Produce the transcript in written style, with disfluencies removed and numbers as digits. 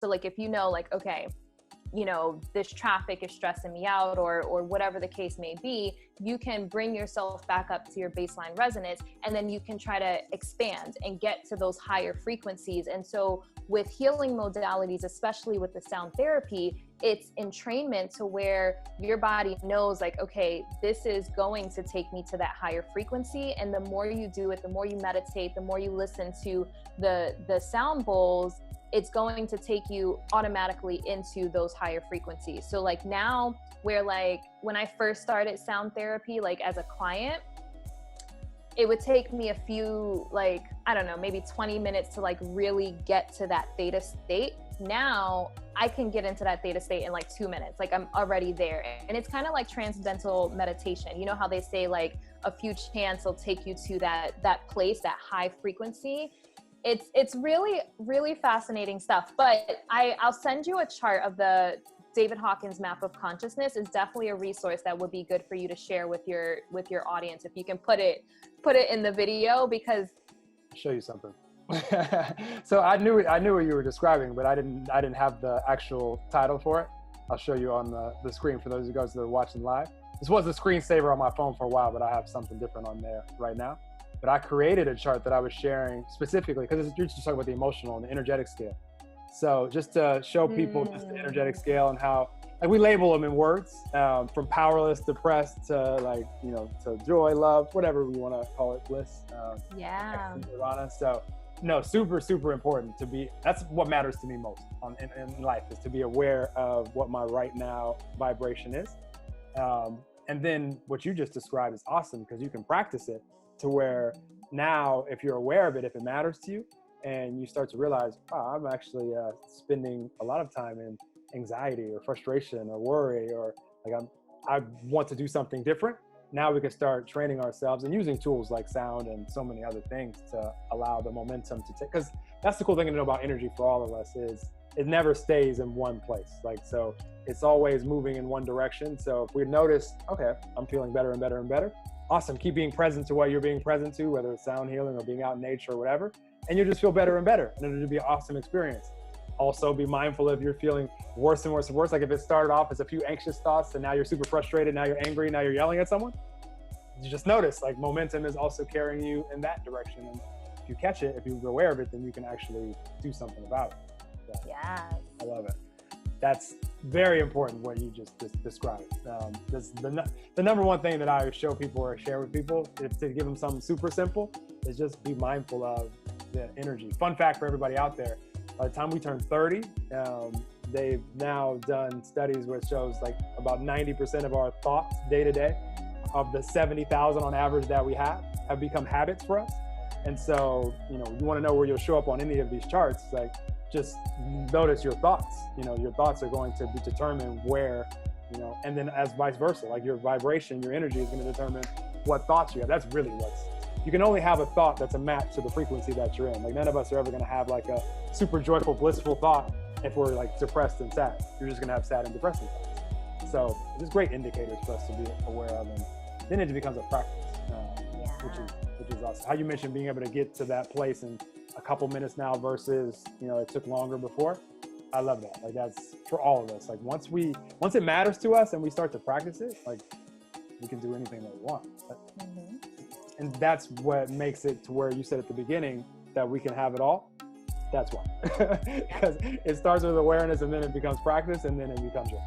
So like, if you know, like, okay, you know, this traffic is stressing me out, or whatever the case may be, you can bring yourself back up to your baseline resonance, and then you can try to expand and get to those higher frequencies. And so with healing modalities, especially with the sound therapy, it's entrainment to where your body knows, like, okay, this is going to take me to that higher frequency. And the more you do it, the more you meditate, the more you listen to the sound bowls, it's going to take you automatically into those higher frequencies. So like now, where like when I first started sound therapy, like as a client, it would take me a few, like, I don't know, maybe 20 minutes to like really get to that theta state. Now I can get into that theta state in like 2 minutes. Like I'm already there. And it's kind of like transcendental meditation. You know how they say like a few chants will take you to that place, that high frequency. It's really, really fascinating stuff. But I'll send you a chart of the David Hawkins map of consciousness. Is definitely a resource that would be good for you to share with your audience, if you can put it in the video, because I'll show you something. So I knew what you were describing, but I didn't have the actual title for it. I'll show you on the screen for those of you guys that are watching live. This was a screensaver on my phone for a while, but I have something different on there right now. But I created a chart that I was sharing specifically because you're just talking about the emotional and the energetic scale. So just to show people just the energetic scale and how, like, we label them in words, from powerless, depressed to, like, you know, to joy, love, whatever we want to call it, bliss. Nirvana. So no, super, super important to be, that's what matters to me most in life, is to be aware of what my right now vibration is. And then what you just described is awesome, because you can practice it to where now, if you're aware of it, if it matters to you, and you start to realize, wow, I'm actually spending a lot of time in anxiety or frustration or worry, or like I want to do something different. Now we can start training ourselves and using tools like sound and so many other things to allow the momentum to take, because that's the cool thing to know about energy for all of us, is it never stays in one place. Like, so it's always moving in one direction. So if we notice, okay, I'm feeling better and better and better, awesome, keep being present to what you're being present to, whether it's sound healing or being out in nature or whatever, and you'll just feel better and better, and it'll be an awesome experience. Also, be mindful if you're feeling worse and worse and worse. Like if it started off as a few anxious thoughts and now you're super frustrated, now you're angry, now you're yelling at someone, you just notice, like, momentum is also carrying you in that direction. And if you catch it, if you're aware of it, then you can actually do something about it. So, yes. I love it. That's very important what you just described. The number one thing that I show people or share with people, is to give them something super simple, is just be mindful of the energy. Fun fact for everybody out there, by the time we turn 30, they've now done studies where it shows like about 90% of our thoughts day to day, of the 70,000 on average that we have become habits for us. And so, you know, you want to know where you'll show up on any of these charts, like, just notice your thoughts. You know, your thoughts are going to determine where, you know, and then as vice versa, like your vibration, your energy is going to determine what thoughts you have. That's really you can only have a thought that's a match to the frequency that you're in. Like, none of us are ever going to have like a super joyful, blissful thought if we're like depressed and sad. You're just going to have sad and depressing thoughts. So there's great indicators for us to be aware of, and then it becomes a practice, which is awesome. How you mentioned being able to get to that place in a couple minutes now versus, you know, it took longer before. I love that. Like, that's for all of us. Like, once it matters to us and we start to practice it, like, we can do anything that we want. And that's what makes it to where you said at the beginning that we can have it all. That's why. Because it starts with awareness, and then it becomes practice, and then it becomes yours.